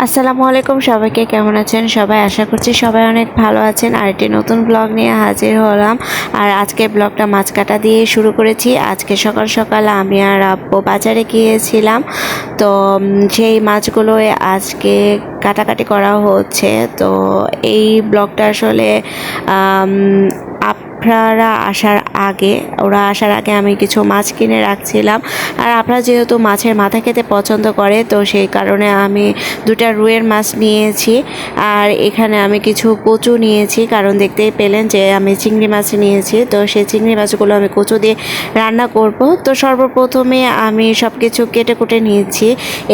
আসসালামু আলাইকুম, সবাইকে কেমন আছেন সবাই? আশা করছি সবাই অনেক ভালো আছেন। আর একটি নতুন ব্লগ নিয়ে হাজির হলাম। আর আজকের ব্লগটা মাছ কাটা দিয়ে শুরু করেছি। আজকে সকাল সকাল আমি আর আব্বু বাজারে গিয়েছিলাম। তো সেই মাছগুলো আজকে কাটাকাটি করা হচ্ছে। তো এই ব্লগটা আসলে আপনারা ওরা আসার আগে আমি কিছু মাছ কিনে রাখছিলাম। আর আপনারা যেহেতু মাছের মাথা খেতে পছন্দ করে, তো সেই কারণে আমি দুটা রুইয়ের মাছ নিয়েছি। আর এখানে আমি কিছু কচু নিয়েছি, কারণ দেখতেই পেলেন যে আমি চিংড়ি মাছ নিয়েছি। তো সেই চিংড়ি মাছগুলো আমি কচু দিয়ে রান্না করব। তো সর্বপ্রথমে আমি সব কিছু কেটে কুটে নিয়েছি।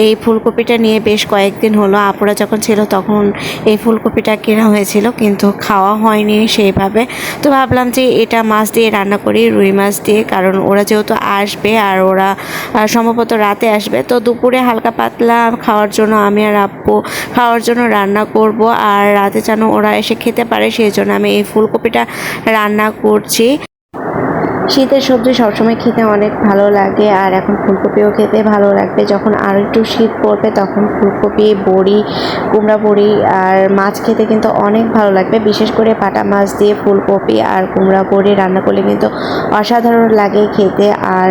এই ফুলকপিটা নিয়ে বেশ কয়েকদিন হলো, আপুরা যখন ছিল তখন এই ফুলকপিটা কেনা হয়েছিল, কিন্তু খাওয়া হয়নি সেইভাবে। তো ভাবলাম যে এটা মাছ দিয়ে রান্না করি, রুই মাছ দিয়ে, কারণ ওরা যেহেতু আসবে আর ওরা সম্ভবত রাতে আসবে। তো দুপুরে হালকা পাতলা খাওয়ার জন্য আমি আর আব্বু খাওয়ার জন্য রান্না করব, আর রাতে যেন ওরা এসে খেতে পারে সেই জন্য আমি এই ফুলকপিটা রান্না করছি। শীতের সবজি সবসময় খেতে অনেক ভালো লাগে, আর এখন ফুলকপিও খেতে ভালো লাগবে। যখন আর একটু শীত পড়বে তখন ফুলকপি, বড়ি, কুমড়া বড়ি আর মাছ খেতে কিন্তু অনেক ভালো লাগবে। বিশেষ করে পাটা মাছ দিয়ে ফুলকপি আর কুমড়া বড়ি রান্না করলে কিন্তু অসাধারণ লাগে খেতে। আর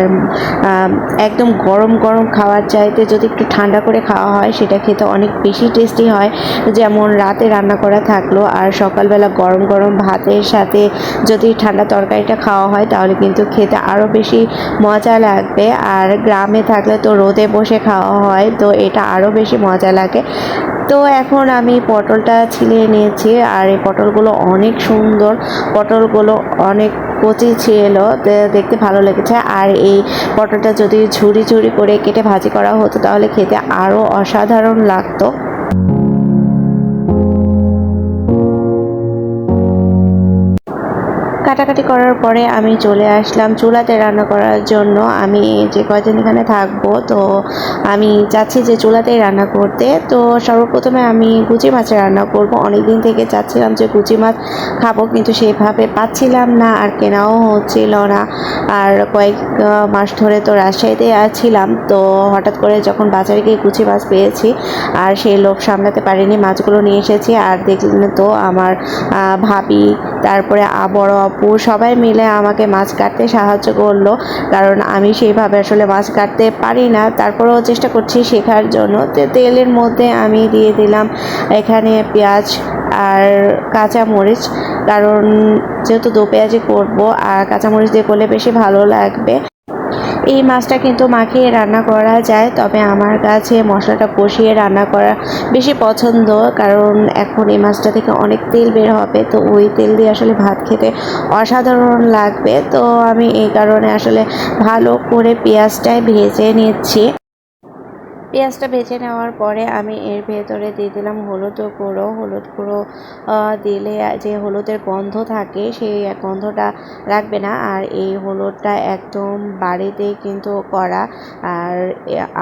একদম গরম গরম খাওয়ার চাইতে যদি একটু ঠান্ডা করে খাওয়া হয় সেটা খেতে অনেক বেশি টেস্টি হয়। যেমন রাতে রান্না করা থাকলো আর সকালবেলা গরম গরম ভাতের সাথে যদি ঠান্ডা তরকারিটা খাওয়া হয় তাহলে কিন্তু খেতে আরও বেশি মজা লাগবে। আর গ্রামে থাকলে তো রোদে বসে খাওয়া হয়, তো এটা আরও বেশি মজা লাগে। তো এখন আমি পটলটা ছিলে নিয়েছি, আর এই পটলগুলো অনেক সুন্দর, পটলগুলো অনেক কচি ছিল, দেখতে ভালো লেগেছে। আর এই পটলটা যদি ঝুরি ঝুরি করে কেটে ভাজি করা হতো তাহলে খেতে আরও অসাধারণ লাগতো। কাটাকাটি করার পরে আমি চলে আসলাম চুলাতে রান্না করার জন্য। আমি যে কয়দিন এখানে থাকবো, তো আমি চাচ্ছি যে চুলাতেই রান্না করতে। তো সর্বপ্রথমে আমি কুচি মাছের রান্না করব। অনেক দিন থেকে চাচ্ছিলাম যে কুচি মাছ খাবো, কিন্তু সেভাবে পাচ্ছিলাম না আর কেনাও হচ্ছিল না। আর কয়েক মাস ধরে তো রাজশাহীতে ছিলাম, তো হঠাৎ করে যখন বাজারে গিয়ে কুচি মাছ পেয়েছি আর সেই লোভ সামলাতে পারিনি, মাছগুলো নিয়ে এসেছি। আর দেখলেন তো আমার ভাবি, তারপরে বড় আপু সবাই মিলে আমাকে মাছ কাটতে সাহায্য করলো, কারণ আমি সেইভাবে আসলে মাছ কাটতে পারি না। তারপরেও চেষ্টা করছি শেখার জন্য। তো তেলের মধ্যে আমি দিয়ে দিলাম এখানে পেঁয়াজ আর কাঁচামরিচ, কারণ যেহেতু দো পেঁয়াজি করবো আর কাঁচামরিচ দিয়ে করলে বেশি ভালো লাগবে। এই মাছটা কিন্তু মাখিয়ে রান্না করা যায়, তবে আমার কাছে মশলাটা কষিয়ে রান্না করা বেশি পছন্দ, কারণ এখন এই মাছটা থেকে অনেক তেল বের হবে, তো ওই তেল দিয়ে আসলে ভাত খেতে অসাধারণ লাগবে। তো আমি এই কারণে আসলে ভালো করে পেঁয়াজটাই ভেজে নিচ্ছি। পেঁয়াজটা ভেজে নেওয়ার পরে আমি এর ভেতরে দিয়ে দিলাম হলুদ গুঁড়ো দিলে যে হলুদের গন্ধ থাকে সেই গন্ধটা রাখবে না। আর এই হলুদটা একদম বাড়িতেই কিন্তু করা। আর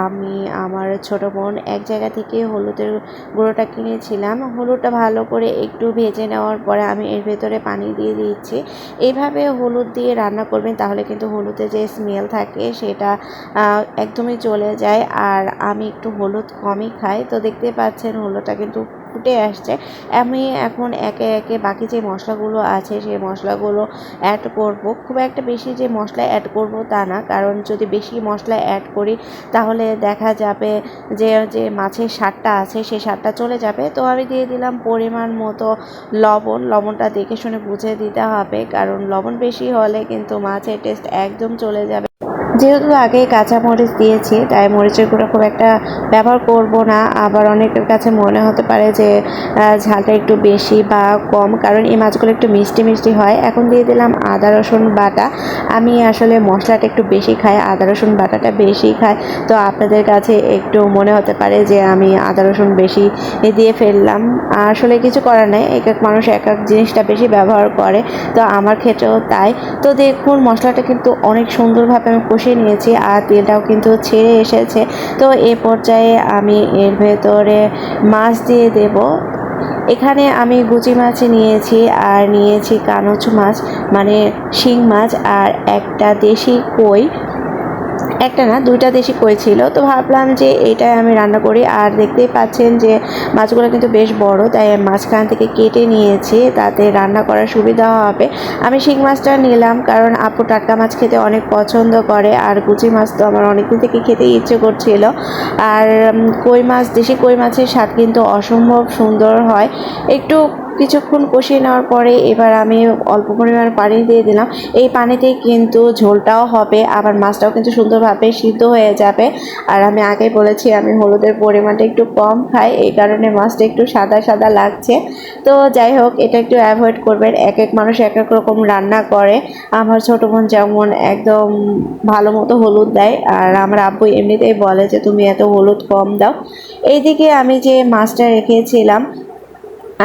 আমি আমার ছোট বোন এক জায়গা থেকে হলুদের গুঁড়োটা কিনেছিলাম। হলুদটা ভালো করে একটু ভেজে নেওয়ার পরে আমি এর ভেতরে পানি দিয়ে দিচ্ছি। এইভাবে হলুদ দিয়ে রান্না করবেন, তাহলে কিন্তু হলুদের যে স্মেল থাকে সেটা একদমই চলে যায়। আর আমি একটু হলুদ কমই খাই, তো দেখতে পাচ্ছেন হলুদটা কিন্তু ফুটে আসছে। আমি এখন একে একে বাকি যে মশলাগুলো আছে সেই মশলাগুলো অ্যাড করব। খুব একটা বেশি যে মশলা অ্যাড করব তা না, কারণ যদি বেশি মশলা অ্যাড করি তাহলে দেখা যাবে যে যে মাছের স্বাদটা আছে সেই স্বাদটা চলে যাবে। তো আমি দিয়ে দিলাম পরিমাণ মতো লবণটা দেখে শুনে বুঝে দিতে হবে, কারণ লবণ বেশি হলে কিন্তু মাছের টেস্ট একদম চলে যাবে। যেহেতু আগে কাঁচামরিচ দিয়েছি তাই মরিচের গুঁড়ো খুব একটা ব্যবহার করব না। আবার অনেকের কাছে মনে হতে পারে যে ঝালটা একটু বেশি বা কম, কারণ এই মাছগুলো একটু মিষ্টি মিষ্টি হয়। এখন দিয়ে দিলাম আদা রসুন বাটা। আমি আসলে মশলাটা একটু বেশি খাই, আদা রসুন বাটাটা বেশি খাই। তো আপনাদের কাছে একটু মনে হতে পারে যে আমি আদা রসুন বেশি দিয়ে ফেললাম। আসলে কিছু করার নেই, এক এক মানুষ এক এক জিনিসটা বেশি ব্যবহার করে, তো আমার ক্ষেত্রেও তাই। তো দেখুন মশলাটা কিন্তু অনেক সুন্দরভাবে আমি কষিয়ে নিয়েছি আর তেলটাও কিন্তু ছেড়ে এসেছে। তো এ পর্যায়ে আমি এর ভেতরে মাছ দিয়ে দেব। এখানে আমি গুচি মাছ নিয়েছি আর নিয়েছি কানচ মাছ, মানে শিং মাছ, আর একটা দেশি কই। একটা না দুইটা দেশি কই ছিল, তো ভাবলাম যে এইটাই আমি রান্না করি। আর দেখতেই পাচ্ছেন যে মাছগুলো কিন্তু বেশ বড়, তাই মাঝখান থেকে কেটে নিয়েছি, তাতে রান্না করার সুবিধা হবে। আমি শিং মাছটা নিলাম কারণ আপু টাটকা মাছ খেতে অনেক পছন্দ করে, আর কুচি মাছ তো আমার অনেকদিন থেকে খেতে ইচ্ছে করছিল। আর কই মাছ, দেশি কই মাছের স্বাদ কিন্তু অসম্ভব সুন্দর হয়। একটু কিছুক্ষণ কষিয়ে নেওয়ার পরে এবার আমি অল্প পরিমাণ পানি দিয়ে দিলাম। এই পানিতেই কিন্তু ঝোলটাও হবে, আবার মাছটাও কিন্তু সুন্দরভাবে সিদ্ধ হয়ে যাবে। আর আমি আগেই বলেছি আমি হলুদের পরিমাণটা একটু কম খাই, এই কারণে মাছটা একটু সাদা সাদা লাগছে। তো যাই হোক, এটা একটু অ্যাভয়েড করবেন, এক এক মানুষ এক এক রকম রান্না করে। আমার ছোটো বোন যেমন একদম ভালো মতো হলুদ দেয়, আর আমার আব্বু এমনিতেই বলে যে তুমি এত হলুদ কম দাও। এইদিকে আমি যে মাছটা রেখেছিলাম,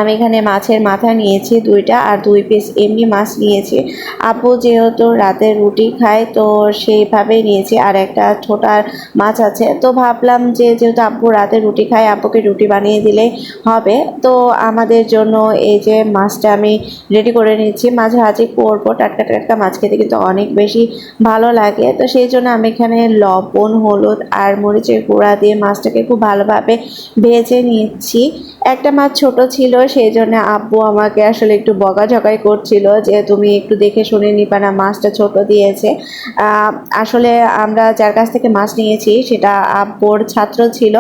আমি এখানে মাছের মাথা নিয়েছি দুইটা, আর 2 পিস এমনি মাছ নিয়েছি। আপু যেহেতু রাতে রুটি খায় তো সেইভাবেই নিয়েছি, আর একটা ছোটা মাছ আছে। তো ভাবলাম যে যেহেতু আব্বু রাতে রুটি খায়, আব্বুকে রুটি বানিয়ে দিলেই হবে। তো আমাদের জন্য এই যে মাছটা আমি রেডি করে নিচ্ছি, মাছ ভাজি করবো। টাটকা টাটকা মাছ খেতে কিন্তু অনেক বেশি ভালো লাগে, তো সেই জন্য আমি এখানে লবণ, হলুদ আর মরিচের গুঁড়া দিয়ে মাছটাকে খুব ভালোভাবে ভেজে নিচ্ছি। একটা মাছ ছোট ছিল, সেই জন্য আব্বু আমাকে আসলে একটু বকাঝকাই করছিল যে তুমি একটু দেখে শুনে নিবা না, মাছটা ছোট দিয়েছে। আসলে আমরা যার কাছ থেকে মাছ নিয়েছি সেটা আব্বুর ছাত্র ছিল।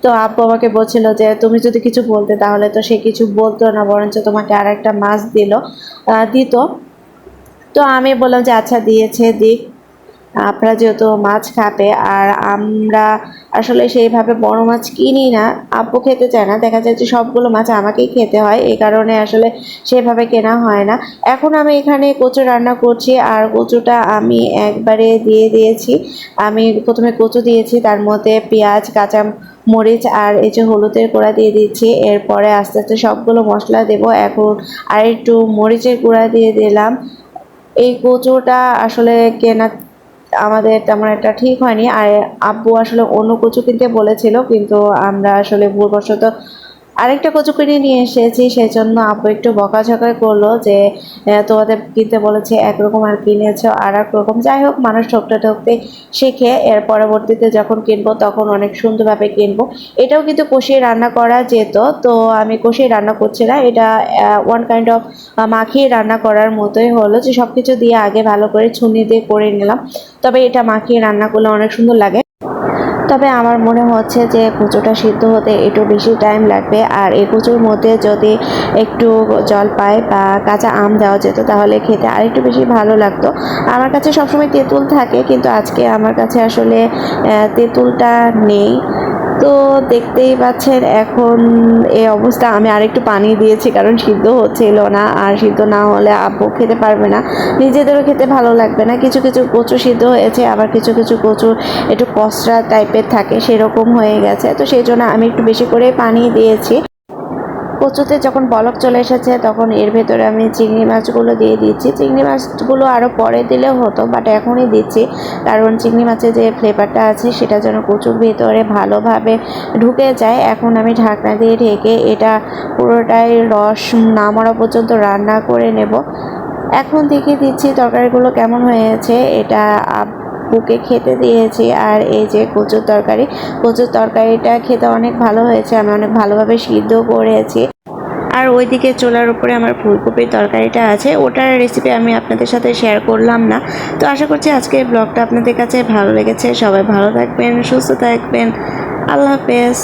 তো আব্বু আমাকে বলছিল যে তুমি যদি কিছু বলতে, তাহলে তো সে কিছু বলতো না, বরঞ্চ তোমাকে আর একটা মাছ দিত। তো আমি বললাম যে আচ্ছা দিয়েছে দিক, আপনারা যেহেতু মাছ খাবে। আর আমরা আসলে সেইভাবে বড় মাছ কিনি না, আব্বু খেতে চায় না, দেখা যায় যে সবগুলো মাছ আমাকেই খেতে হয়, এই কারণে আসলে সেভাবে কেনা হয় না। এখন আমি এখানে কচু রান্না করছি, আর কচুটা আমি একবারে দিয়ে দিয়েছি। আমি প্রথমে কচু দিয়েছি, তার মধ্যে পেঁয়াজ, কাঁচা মরিচ আর এই যে হলুদের গুঁড়া দিয়ে দিচ্ছি। এরপরে আস্তে আস্তে সবগুলো মশলা দেব। এখন আর একটু মরিচের গুঁড়া দিয়ে দিলাম। এই কচুটা আসলে কেনা আমাদের তেমন একটা ঠিক হয়নি, আর আব্বু আসলে অন্য কচু কিনতে বলেছিল, কিন্তু আমরা আসলে ভুলবশত আরেকটা কচু কিনে নিয়ে এসেছি। সেই জন্য আব্বু একটু বকাঝকা করলো যে তোমাদের কিনতে বলেছে একরকম আর কিনেছ আর এক রকম। যাই হোক, মানুষ ঠকতে ঠকতে শেখে। এর পরবর্তীতে যখন কিনবো তখন অনেক সুন্দরভাবে কিনবো। এটাও কিন্তু কষিয়ে রান্না করা যেত, তো আমি কষিয়ে রান্না করছি না, এটা ওয়ান কাইন্ড অফ মাখিয়ে রান্না করার মতোই হলো, যে সব কিছু দিয়ে আগে ভালো করে ছুনি দিয়ে করে নিলাম। তবে এটা মাখিয়ে রান্না করলে অনেক সুন্দর লাগে। তবে আমার মনে হচ্ছে যে কচুটা সিদ্ধ হতে একটু বেশি টাইম লাগবে, আর এই কচুর মধ্যে যদি একটু জলপাই বা কাঁচা আম দেওয়া যেত তাহলে খেতে আরেকটু বেশি ভালো লাগতো। আমার কাছে সবসময় তেঁতুল থাকে, কিন্তু আজকে আমার কাছে আসলে তেঁতুলটা নেই। তো দেখতেই পাচ্ছেন এখন এই অবস্থা। আমি আরেকটু পানি দিয়েছি কারণ সিদ্ধ হচ্ছিল না, আর সিদ্ধ না হলে আব্বু খেতে পারবে না, নিজেদেরও খেতে ভালো লাগবে না। কিছু কিছু কচু সিদ্ধ হয়েছে, আবার কিছু কিছু কচু একটু কষরা টাইপের থাকে, সেরকম হয়ে গেছে। তো সেই জন্য আমি একটু বেশি করে পানি দিয়েছি। কচুতে যখন বলক চলে এসেছে তখন এর ভেতরে আমি চিংড়ি মাছগুলো দিয়ে দিচ্ছি। চিংড়ি মাছগুলো আরও পরে দিলেও হতো, বাট এখনই দিচ্ছি কারণ চিংড়ি মাছের যে ফ্লেভারটা আছে সেটা যেন কচুর ভেতরে ভালোভাবে ঢুকে যায়। এখন আমি ঢাকনা দিয়ে ঢেকে এটা পুরোটাই রস না মরা পর্যন্ত রান্না করে নেব। এখন দেখে দিচ্ছি তরকারিগুলো কেমন হয়েছে। এটা বুকে খেতে দিয়েছি, আর এই যে কচুর তরকারিটা খেতে অনেক ভালো হয়েছে, আমি অনেক ভালোভাবে সিদ্ধ করেছি। আর ওইদিকে চুলার উপরে আমার ফুলকপির তরকারিটা আছে, ওটার রেসিপি আমি আপনাদের সাথে শেয়ার করলাম না। তো আশা করছি আজকের ব্লগটা আপনাদের কাছে ভালো লেগেছে। সবাই ভালো থাকবেন, সুস্থ থাকবেন। আল্লাহ হাফেজ।